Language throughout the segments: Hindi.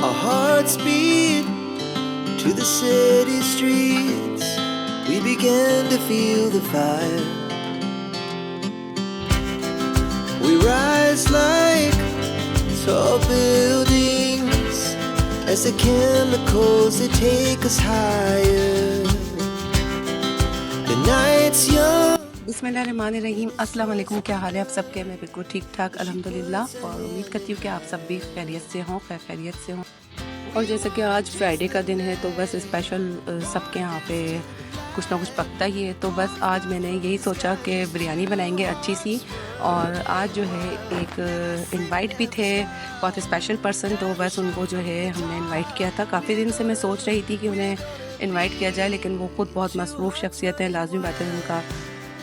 Our hearts beat to the city streets. We began to feel the fire. We rise like tall buildings as the chemicals they take us higher. The night's young. बिस्मिल्लाहिर्रहमानिर्रहीम। अस्सलाम वालेकुम। क्या हाल है आप सबके? मैं बिल्कुल ठीक ठाक अल्हम्दुलिल्लाह, और उम्मीद करती हूँ कि आप सब भी खैरियत से हों, खैरियत से हों। और जैसे कि आज फ्राइडे का दिन है तो बस स्पेशल सबके यहाँ पे कुछ ना कुछ पकता ही है। तो बस आज मैंने यही सोचा कि बिरयानी बनाएंगे अच्छी सी। और आज जो है एक इनवाइट भी थे बहुत स्पेशल पर्सन, तो बस उनको जो है हमने इनवाइट किया था। काफ़ी दिन से मैं सोच रही थी कि उन्हें इनवाइट किया जाए, लेकिन वो खुद बहुत मसरूफ़ शख्सियत है। लाजमी बात है,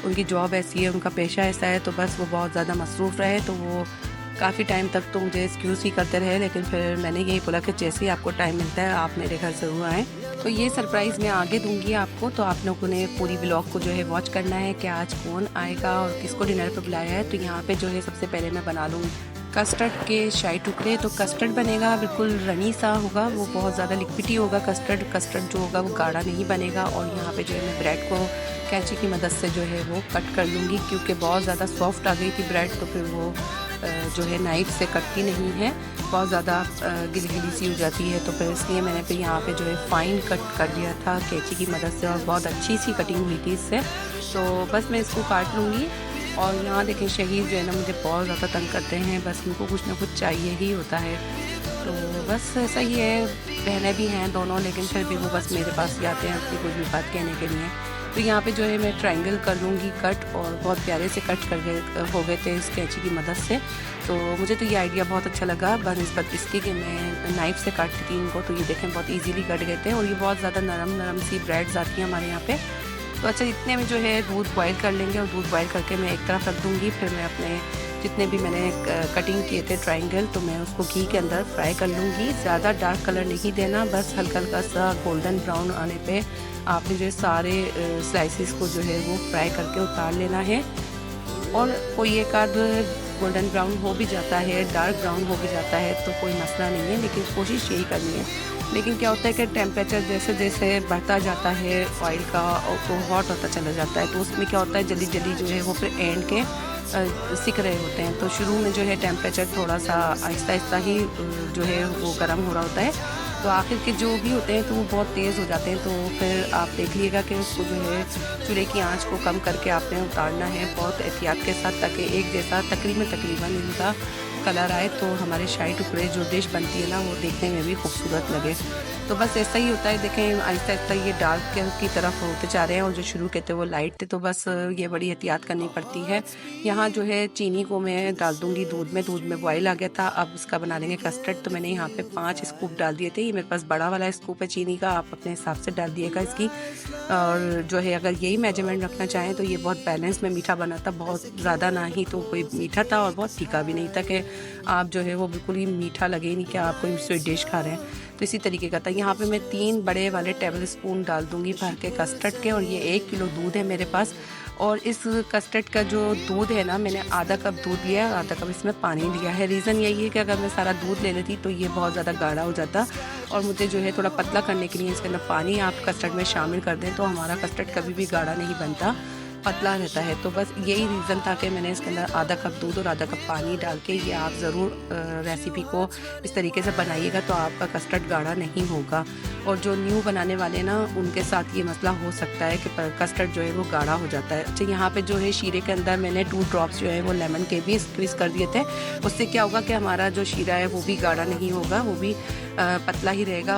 उनकी जॉब ऐसी है, उनका पेशा ऐसा है, तो बस वो बहुत ज़्यादा मसरूफ़ रहे। तो वो काफ़ी टाइम तक तो मुझे एक्सक्यूज़ ही करते रहे, लेकिन फिर मैंने यही बोला कि जैसे ही आपको टाइम मिलता है आप मेरे घर ज़रूर आएँ। तो ये सरप्राइज़ मैं आगे दूंगी आपको, तो आप लोगों ने पूरी व्लॉग को जो है वॉच करना है कि आज कौन आएगा और किसको डिनर पर बुलाया है। तो यहाँ पे जो है सबसे पहले मैं बना लूँगी कस्टर्ड के शाही टुकड़े। तो कस्टर्ड बनेगा बिल्कुल रनी सा होगा, वो बहुत ज़्यादा लिक्विडी होगा। कस्टर्ड जो होगा वो गाढ़ा नहीं बनेगा। और यहाँ पे जो है मैं ब्रेड को कैंची की मदद से जो है वो कट कर लूँगी, क्योंकि बहुत ज़्यादा सॉफ्ट आ गई थी ब्रेड, तो फिर वो जो है नाइफ से कटती नहीं है, बहुत ज़्यादा गिली सी हो जाती है। तो फिर इसलिए मैंने फिर यहाँ पे जो है फ़ाइन कट कर दिया था कैंची की मदद से, और बहुत अच्छी सी कटिंग हुई थी इससे। तो बस मैं इसको काट लूँगी। और यहाँ देखें शहीद जो है ना मुझे बहुत ज़्यादा तंग करते हैं, बस उनको कुछ ना कुछ चाहिए ही होता है। तो बस ऐसा ही है, बहनें भी हैं दोनों, लेकिन फिर भी वो बस मेरे पास ही आते हैं अपनी कुछ भी बात कहने के लिए। तो यहाँ पे जो है मैं ट्रायंगल कर लूँगी कट, और बहुत प्यारे से कट कर गए हो गए थे इस कैंची की मदद से। तो मुझे तो ये आइडिया बहुत अच्छा लगा बनस्बत इसकी कि मैं नाइफ़ से काटती थी इनको। तो ये देखें बहुत इजीली कट गए थे, और ये बहुत ज़्यादा नरम सी ब्रेड्स आती हैं हमारे यहाँ पे। तो अच्छा, इतने में जो है दूध बॉयल कर लेंगे, और दूध बॉयल करके मैं एक तरफ रख दूँगी। फिर मैं अपने जितने भी मैंने कटिंग किए थे ट्रायंगल, तो मैं उसको घी के अंदर फ्राई कर लूँगी। ज़्यादा डार्क कलर नहीं देना, बस हल्का सा गोल्डन ब्राउन आने पे आपने जो है सारे स्लाइसिस को जो है वो फ्राई करके उतार लेना है। और कोई एक आध गोल्डन ब्राउन हो भी जाता है, डार्क ब्राउन हो भी जाता है, तो कोई मसला नहीं है, लेकिन कोशिश यही करनी है। लेकिन क्या होता है कि टेम्परेचर जैसे जैसे बढ़ता जाता है ऑयल का, तो हॉट होता चला जाता है, तो उसमें क्या होता है जल्दी जो है वो फिर एंड के सिक रहे होते हैं। तो शुरू में जो है टेम्परेचर थोड़ा सा आहिस्ता ही जो है वो गर्म हो रहा होता है, तो आखिर के जो भी होते हैं तो वो बहुत तेज़ हो जाते हैं। तो फिर आप देख लीजिएगा कि उसको जो है चूल्हे की आंच को कम करके आपने उतारना है बहुत एहतियात के साथ, ताकि एक जैसा तकरीबन इनका कलर आए, तो हमारे शाही टुकड़े जो डिश बनती है ना वो देखने में भी खूबसूरत लगे। तो बस ऐसा ही होता है। देखें आहिस्ता ये डार्क की तरफ होते जा रहे हैं, और जो शुरू के थे वो लाइट थे, तो बस ये बड़ी एहतियात करनी पड़ती है। यहाँ जो है चीनी को मैं डाल दूँगी दूध में बॉयल आ गया था। अब इसका बना लेंगे कस्टर्ड। तो मैंने यहाँ पे 5 स्कूप डाल दिए थे, ये मेरे पास बड़ा वाला स्कूप है चीनी का, आप अपने हिसाब से डाल दिएगा इसकी। और जो है अगर यही मेजरमेंट रखना चाहें तो ये बहुत बैलेंस में मीठा बना था, बहुत ज़्यादा ना ही तो कोई मीठा था और बहुत तीखा भी नहीं था कि आप जो है वो बिल्कुल ही मीठा लगे नहीं कि आप कोई स्वीट डिश खा रहे हैं। तो इसी तरीके का था। यहाँ पे मैं 3 बड़े वाले टेबल स्पून डाल दूँगी भर के कस्टर्ड के, और ये 1 किलो दूध है मेरे पास। और इस कस्टर्ड का जो दूध है ना, मैंने आधा कप दूध लिया है, आधा कप इसमें पानी लिया है। रीज़न यही है कि अगर मैं सारा दूध ले लेती तो ये बहुत ज़्यादा गाढ़ा हो जाता, और मुझे जो है थोड़ा पतला करने के लिए इसके अंदर पानी आप कस्टर्ड में शामिल कर दें, तो हमारा कस्टर्ड कभी भी गाढ़ा नहीं बनता, पतला रहता है। तो बस यही रीज़न था कि मैंने इसके अंदर आधा कप दूध और आधा कप पानी डाल के, ये आप ज़रूर रेसिपी को इस तरीके से बनाइएगा, तो आपका कस्टर्ड गाढ़ा नहीं होगा। और जो न्यू बनाने वाले ना उनके साथ ये मसला हो सकता है कि कस्टर्ड जो है वो गाढ़ा हो जाता है। अच्छा, यहाँ पे जो है शीरे के अंदर मैंने 2 ड्रॉप्स जो है वो लेमन के भी स्क्वीज़ कर दिए थे। उससे क्या होगा कि हमारा जो शीरा है वो भी गाढ़ा नहीं होगा, वो भी पतला ही रहेगा।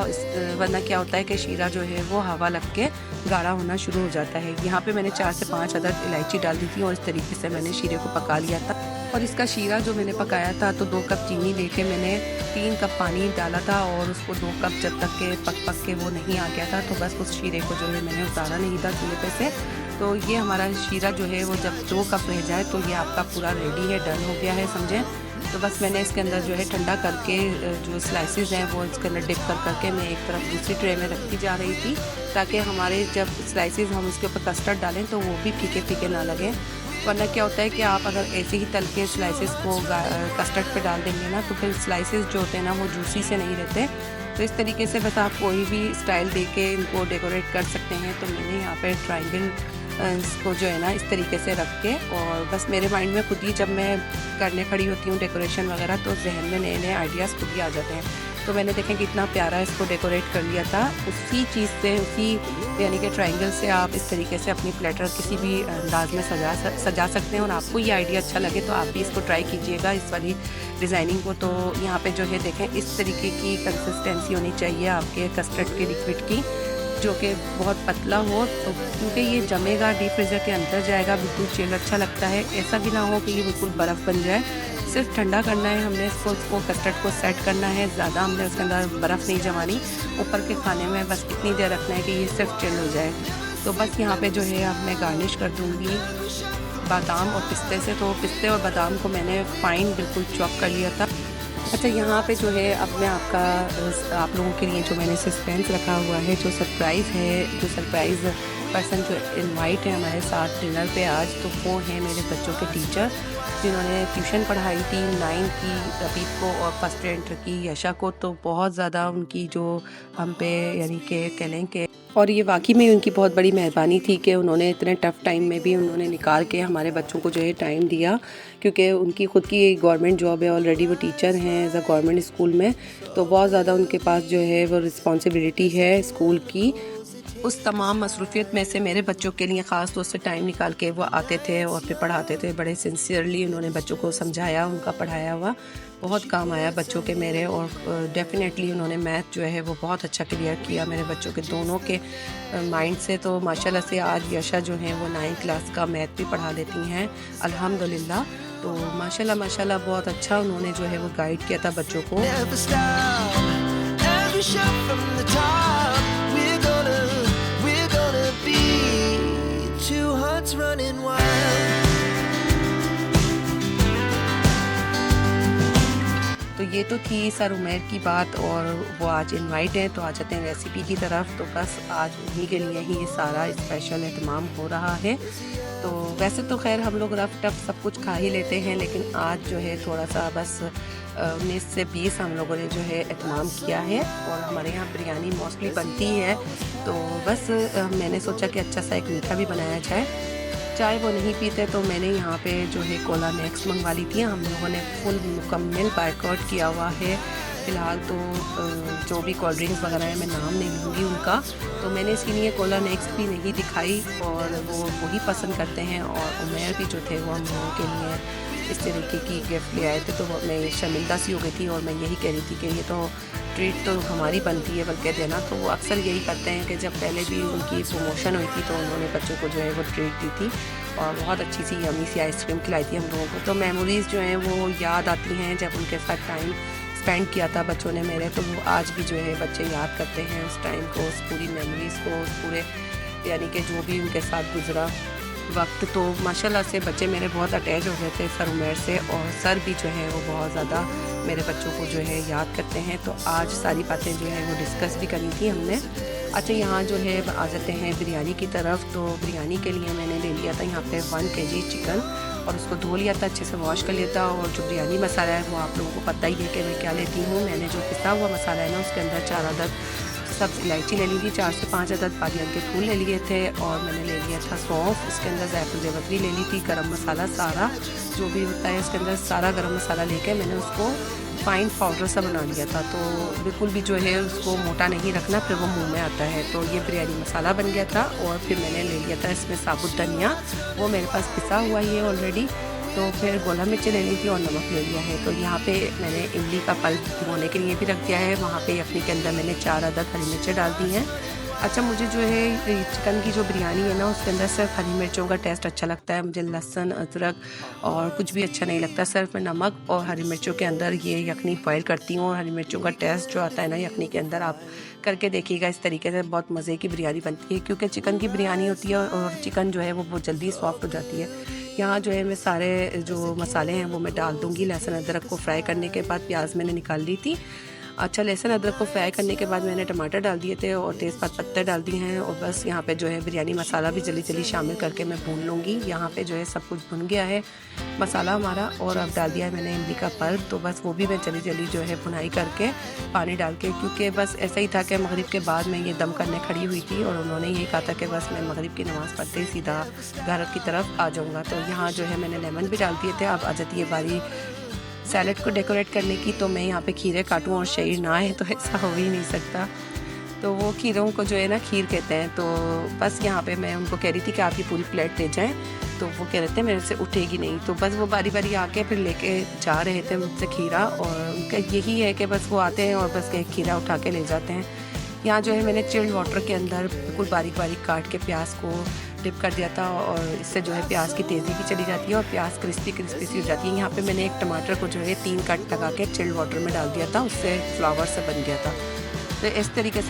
वरना क्या होता है कि शीरा जो है वो हवा लग के गाढ़ा होना शुरू हो जाता है। यहाँ पे मैंने 4 से 5 अदद इलायची डाल दी थी, और इस तरीके से मैंने शीरे को पका लिया था। और इसका शीरा जो मैंने पकाया था, तो 2 कप चीनी लेके मैंने 3 कप पानी डाला था, और उसको 2 कप जब तक के पक के वो नहीं आ गया था, तो बस उस शीरे को जो है मैंने उतारा नहीं था चूल्हे पे से। तो ये हमारा शीरा जो है वो जब 2 कप रह जाए तो ये आपका पूरा रेडी है, डन हो गया है, समझें। तो बस मैंने इसके अंदर जो है ठंडा करके जो स्लाइसेस हैं वो इसके अंदर डिप करके मैं एक तरफ दूसरी ट्रे में रखती जा रही थी, ताकि हमारे जब स्लाइसेस हम उसके ऊपर कस्टर्ड डालें तो वो भी फीके फीके ना लगें। वरना क्या होता है कि आप अगर ऐसे ही तल के स्लाइसेस को कस्टर्ड पे डाल देंगे ना, तो फिर स्लाइसेस जो होते हैं ना वो जूसी से नहीं रहते। तो इस तरीके से बस आप कोई भी स्टाइल दे के इनको डेकोरेट कर सकते हैं। तो मैंने यहाँ पे ट्रायंगल इसको जो है ना इस तरीके से रख के, और बस मेरे माइंड में खुद ही जब मैं करने खड़ी होती हूँ डेकोरेशन वगैरह, तो जहन में नए नए आइडियाज़ खुद ही आ जाते हैं। तो मैंने देखें कितना प्यारा इसको डेकोरेट कर लिया था। उसी चीज़ से, उसी यानी कि ट्रायंगल से आप इस तरीके से अपनी प्लेटर किसी भी अंदाज में सजा सकते हैं। और आपको ये आइडिया अच्छा लगे तो आप भी इसको ट्राई कीजिएगा, इस वाली डिज़ाइनिंग को। तो यहाँ पे जो है देखें इस तरीके की कंसिस्टेंसी होनी चाहिए आपके कस्टर्ड के लिक्विड की, जो कि बहुत पतला हो, तो क्योंकि ये जमेगा, डीप फ्रीज़र के अंदर जाएगा, बिल्कुल चिल अच्छा लगता है। ऐसा भी ना हो कि ये बिल्कुल बर्फ़ बन जाए। सिर्फ ठंडा करना है हमने इसको कस्टर्ड को सेट करना है, ज़्यादा हमने उसके अंदर बर्फ़ नहीं जमानी। ऊपर के खाने में बस इतनी देर रखना है कि ये सिर्फ चिल हो जाए। तो बस यहाँ पे जो है अब मैं गार्निश कर दूँगी बादाम और पिस्ते से। तो पिस्ते और बादाम को मैंने फ़ाइन बिल्कुल चॉप कर लिया था। अच्छा, यहाँ पे जो है अब मैं आप लोगों के लिए जो मैंने सस्पेंस रखा हुआ है, जो सरप्राइज़ है, जो सरप्राइज़ पर्सन जो इनवाइट है हमारे साथ डिनर पे आज, तो वो हैं मेरे बच्चों के टीचर, जिन्होंने ट्यूशन पढ़ाई थी 9 की रबीब को और फर्स्ट एंटर की यशा को। तो बहुत ज़्यादा उनकी जो हम पे यानी कि कह लें कि, और ये वाकई में उनकी बहुत बड़ी मेहरबानी थी कि उन्होंने इतने टफ़ टाइम में भी उन्होंने निकाल के हमारे बच्चों को जो है टाइम दिया, क्योंकि उनकी ख़ुद की गवर्नमेंट जॉब है, ऑलरेडी वो टीचर हैं एज अ गवर्नमेंट स्कूल में। तो बहुत ज़्यादा उनके पास जो है वो रिस्पॉन्सिबिलिटी है स्कूल की। उस तमाम मसरूफ़ियत में से मेरे बच्चों के लिए ख़ास तौर से टाइम निकाल के वो आते थे और फिर पढ़ाते थे। बड़े सिंसियरली उन्होंने बच्चों को समझाया, उनका पढ़ाया हुआ बहुत काम आया बच्चों के मेरे। और डेफ़िनेटली उन्होंने मैथ जो है वो बहुत अच्छा क्लियर किया मेरे बच्चों के दोनों के माइंड से। तो माशाल्लाह से आज यशा जो है वो 9th क्लास का मैथ भी पढ़ा लेती हैं अल्हम्दुलिल्लाह। तो माशाल्लाह माशाल्लाह बहुत अच्छा उन्होंने जो है वो गाइड किया था बच्चों को। Never stop, every shot from the top. We're gonna be two hearts running wild. तो ये तो थी सर उमैर की बात, और वो आज इनवाइट हैं। तो आ जाते हैं रेसिपी की तरफ। तो बस आज उन्हीं के लिए ही ये सारा स्पेशल एहतमाम हो रहा है। तो वैसे तो खैर हम लोग रफ टफ सब कुछ खा ही लेते हैं, लेकिन आज जो है थोड़ा सा बस 19 से 20 हम लोगों ने जो है एहतमाम किया है। और हमारे यहाँ बिरयानी मोस्टली बनती है, तो बस मैंने सोचा कि अच्छा सा एक मीठा भी बनाया जाए। चाय वो नहीं पीते, तो मैंने यहाँ पे जो है कोला नेक्स्ट मंगवा ली थी। हम लोगों ने फुल मुकम्मल बायकॉट किया हुआ है फ़िलहाल। तो जो भी कोल्ड ड्रिंक्स वगैरह है मैं नाम नहीं लूँगी उनका, तो मैंने इसीलिए कोला नेक्स्ट भी नहीं दिखाई, और वो वही पसंद करते हैं। और उमैर भी जो थे वो हम लोगों के लिए इस तरीके की गिफ्ट ले आए थे। तो मैं शर्मिंदा सी हो गई थी, और मैं यही कह रही थी कि ये तो ट्रीट तो हमारी बनती है बल्कि देना। तो वो अक्सर यही करते हैं कि जब पहले भी उनकी प्रमोशन हुई थी तो उन्होंने बच्चों को जो है वो ट्रीट दी थी, और बहुत अच्छी सी यमी सी आइसक्रीम खिलाई थी हम लोगों को। तो मेमोरीज़ जो हैं वो याद आती हैं जब उनके साथ टाइम स्पेंड किया था बच्चों ने मेरे। तो वो आज भी जो है बच्चे याद करते हैं उस टाइम को, उस पूरी मेमोरीज़ को, उस पूरे यानी कि जो भी उनके साथ गुजरा वक्त। तो माशाल्लाह से बच्चे मेरे बहुत अटैच हो गए थे सर उमैर से, और सर भी जो है वो बहुत ज़्यादा मेरे बच्चों को जो है याद करते हैं। तो आज सारी बातें जो है वो डिस्कस भी करी थी हमने। अच्छा, यहाँ जो है आ जाते हैं बिरयानी की तरफ। तो बिरयानी के लिए मैंने ले लिया था यहाँ पे 1 kg चिकन, और उसको धो लिया था, अच्छे से वॉश कर लिया था। और जो बिरयानी मसाला है वो आप लोगों को पता ही है कि मैं क्या लेती हूँ। मैंने जो पिसा हुआ मसाला है ना, उसके अंदर 4 अदद सब्ज़ इलायची ले ली थी, 4 से 5 अदद बादियान के फूल ले लिए थे, और मैंने ले लिया था सौंफ, इसके अंदर जायफल जावित्री ले ली थी, गरम मसाला सारा जो भी होता है इसके अंदर सारा गरम मसाला लेके मैंने उसको फ़ाइन पाउडर सा बना लिया था। तो बिल्कुल भी जो है उसको मोटा नहीं रखना, फिर वो मुंह में आता है। तो ये बिरयानी मसाला बन गया था। और फिर मैंने ले लिया था इसमें साबुत धनिया, वो मेरे पास पिसा हुआ ही है ऑलरेडी। तो फिर गोला मिर्च ले ली थी और नमक ले लिया है। तो यहाँ पे मैंने इमली का पल्प भिगोने के लिए भी रख दिया है। वहाँ पे यखनी के अंदर मैंने 4 अदद हरी मिर्चें डाल दी हैं। अच्छा, मुझे जो है चिकन की जो बिरयानी है ना, उसके अंदर सिर्फ हरी मिर्चों का टेस्ट अच्छा लगता है। मुझे लहसुन अदरक और कुछ भी अच्छा नहीं लगता। सिर्फ मैं नमक और हरी मिर्चों के अंदर ये यखनी बॉयल करती हूँ, और हरी मिर्चों का टेस्ट जो आता है ना यखनी के अंदर, आप करके देखिएगा। इस तरीके से बहुत मज़े की बिरयानी बनती है, क्योंकि चिकन की बिरयानी होती है और चिकन जो है वो बहुत जल्दी सॉफ्ट हो जाती है। यहाँ जो है मैं सारे जो मसाले हैं वो मैं डाल दूँगी। लहसुन अदरक को फ्राई करने के बाद प्याज मैंने निकाल ली थी। अच्छा लहसुन अदरक को फ्राई करने के बाद मैंने टमाटर डाल दिए थे और तेज़पात पत्ते डाल दिए हैं और बस यहाँ पे जो है बिरयानी मसाला भी जल्दी जल्दी शामिल करके मैं भून लूँगी। यहाँ पे जो है सब कुछ भुन गया है मसाला हमारा और अब डाल दिया है मैंने इमली का पल्प। तो बस वो भी मैं जल्दी जल्दी जो है भुनाई करके पानी डाल के, क्योंकि बस ऐसा ही था कि मगरिब के बाद मैं ये दम करने खड़ी हुई थी और उन्होंने यही कहा था कि बस मैं मगरिब की नमाज़ पढ़ते ही सीधा घर की तरफ आ जाऊँगा। तो यहाँ जो है मैंने लेमन भी डाल दिए थे। अब आ जाती है बारी सैलड को डेकोरेट करने की। तो मैं यहाँ पे खीरे काटूँ और शहीर ना है तो ऐसा हो ही नहीं सकता। तो वो खीरों को जो है ना खीर कहते हैं। तो बस यहाँ पे मैं उनको कह रही थी कि आप ये पूरी प्लेट ले जाएं, तो वो कह रहे थे मेरे से उठेगी नहीं। तो बस वो बारी बारी आके फिर लेके जा रहे थे मुझसे खीरा और उनका यही है कि बस वो आते हैं और बस खीरा उठा के ले जाते हैं। यहाँ जो है मैंने चिल्ड वाटर के अंदर बिल्कुल बारीक बारीक काट के प्याज को डिप कर दिया था और इससे जो है प्याज की तेज़ी भी चली जाती है और प्याज क्रिस्पी क्रिस्पी सी हो जाती है। यहाँ पे मैंने एक टमाटर को जो है 3 कट लगा के चिल्ड वाटर में डाल दिया था, उससे फ्लावर से बन गया था। तो इस तरीके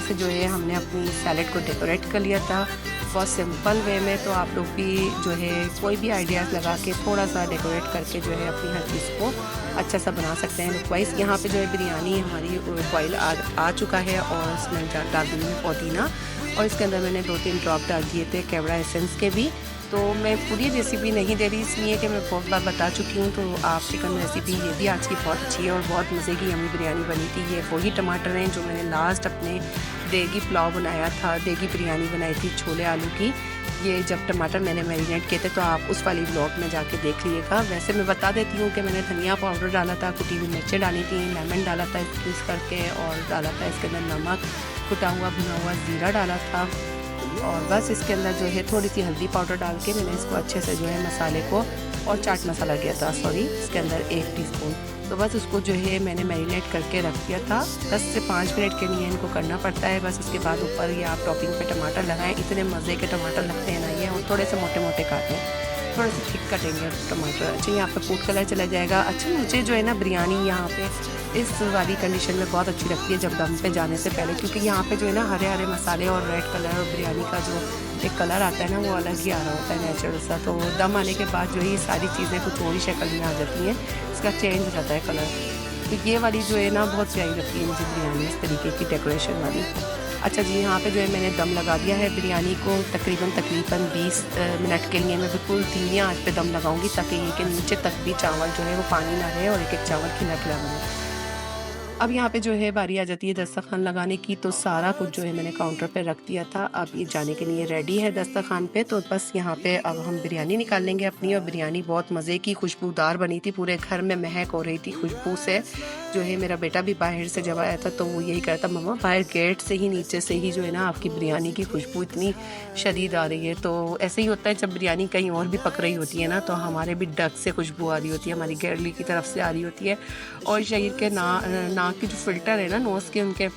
से जो है हमने अपनी सैलड को डेकोरेट कर लिया था बहुत सिंपल वे में। तो आप लोग भी जो है कोई भी आइडियाज़ लगा के थोड़ा सा डेकोरेट करके जो है अपनी हर चीज़ को अच्छा सा बना सकते हैं लुक वाइज। यहाँ पे जो है बिरयानी हमारी बॉयल आ चुका है और इसमें डाल दी है पुदीना और इसके अंदर मैंने 2-3 ड्रॉप डाल दिए थे केवड़ा एसेंस के भी। तो मैं पूरी रेसिपी नहीं दे रही इसलिए कि मैं बहुत बार बता चुकी हूँ। तो आप चिकन रेसिपी ये भी आज की बहुत अच्छी है और बहुत मज़े की यम्मी बिरयानी बनी थी। ये वही टमाटर हैं जो मैंने लास्ट अपने देगी पुलाव बनाया था, देगी बिरयानी बनाई थी छोले आलू की। ये जब टमाटर मैंने मैरिनेट किए थे तो आप उस वाली ब्लॉग में जाके देख लीजिएगा। वैसे मैं बता देती हूँ कि मैंने धनिया पाउडर डाला था, कुटी हुई मिर्चें डाली थी, लेमन डाला था स्क्वीज़ करके और डाला था इसके अंदर नमक, कुटा हुआ भुना हुआ ज़ीरा डाला था और बस इसके अंदर जो है थोड़ी सी हल्दी पाउडर डाल के मैंने इसको अच्छे से जो है मसाले को और चाट मसाला दिया था इसके अंदर 1 टीस्पून। तो बस उसको जो है मैंने मैरिनेट करके रख दिया था। 10 से 5 मिनट के लिए इनको करना पड़ता है। बस उसके बाद ऊपर ये आप टॉपिंग पे टमाटर लगाएं, इतने मज़े के टमाटर लगते हैं ना ये, और थोड़े से मोटे मोटे काटें, थोड़े से थिक कटेंगे टमाटर। अच्छा यहाँ पे फूड कलर चला जाएगा। अच्छा मुझे जो है ना बिरयानी यहाँ पे इस वाली कंडीशन में बहुत अच्छी लगती है जब दम पे जाने से पहले, क्योंकि यहाँ पे जो है ना हरे हरे मसाले और रेड कलर और बिरयानी का जो एक कलर आता है ना वो अलग ही आ रहा होता है नेचुरल सा। तो दम आने के बाद जो है ये सारी चीज़ें कुछ और ही शक्ल में आ जाती हैं, इसका चेंज हो जाता है कलर। तो ये वाली जो है ना बहुत प्यारी लगती है मुझे बिरयानी, इस तरीके की डेकोरेशन वाली। अच्छा जी यहाँ पे जो है मैंने दम लगा दिया है बिरयानी को तकरीबन 20 मिनट के लिए मैं बिल्कुल धीमी आंच पे दम लगाऊंगी ताकि ये के नीचे तक भी चावल जो है वो पानी ना रहे और एक एक चावल खिला खिला बने। अब यहाँ पे जो है बारी आ जाती है दस्तरखान लगाने की। तो सारा कुछ जो है मैंने काउंटर पे रख दिया था, अब ये जाने के लिए रेडी है दस्तरखान पे। तो बस यहाँ पे अब हम बिरयानी निकाल लेंगे अपनी। और बिरयानी बहुत मज़े की खुशबूदार बनी थी, पूरे घर में महक हो रही थी खुशबू से। जो है मेरा बेटा भी बाहर से जब आया था तो वो यही कहता मम्मा बाहर गेट से ही नीचे से ही जो है ना आपकी बिरयानी की खुशबू इतनी शदीद आ रही है। तो ऐसे ही होता है जब बिरयानी कहीं और भी पक रही होती है ना तो हमारे भी डक से खुशबू आ रही होती है, हमारी गैरली की तरफ से आ रही होती है। और शरीर के नाक की जो फिल्टर है ना नोज़ के, उनके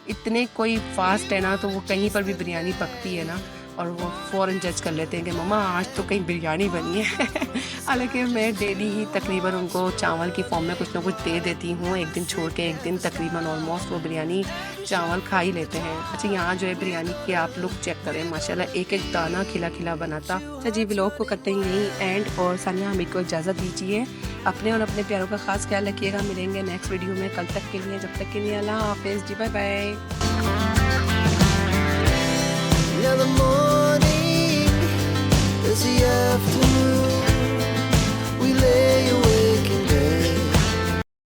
इतने कोई फास्ट है ना तो वो कहीं पर भी बिरयानी पकती है ना और वो फ़ौरन जज कर लेते हैं कि मम्मा आज तो कहीं बिरयानी बनी है। हालांकि मैं डेली ही तकरीबन उनको चावल की फॉर्म में कुछ ना कुछ दे देती हूँ, एक दिन छोड़ के एक दिन तकरीबन ऑलमोस्ट वो बिरयानी चावल खा ही लेते हैं। अच्छा यहाँ जो है बिरयानी की आप लुक चेक करें, माशाल्लाह एक एक दाना खिला खिला बना था। अच्छा जी व्लॉग को करते ही यहीं एंड, और सानिया हमें को इजाज़त दीजिए। अपने और अपने प्यारों का खास ख्याल रखिएगा। मिलेंगे नेक्स्ट वीडियो में कल तक के लिए, जब तक के लिए अल्लाह हाफिज़ जी, बाय बाय।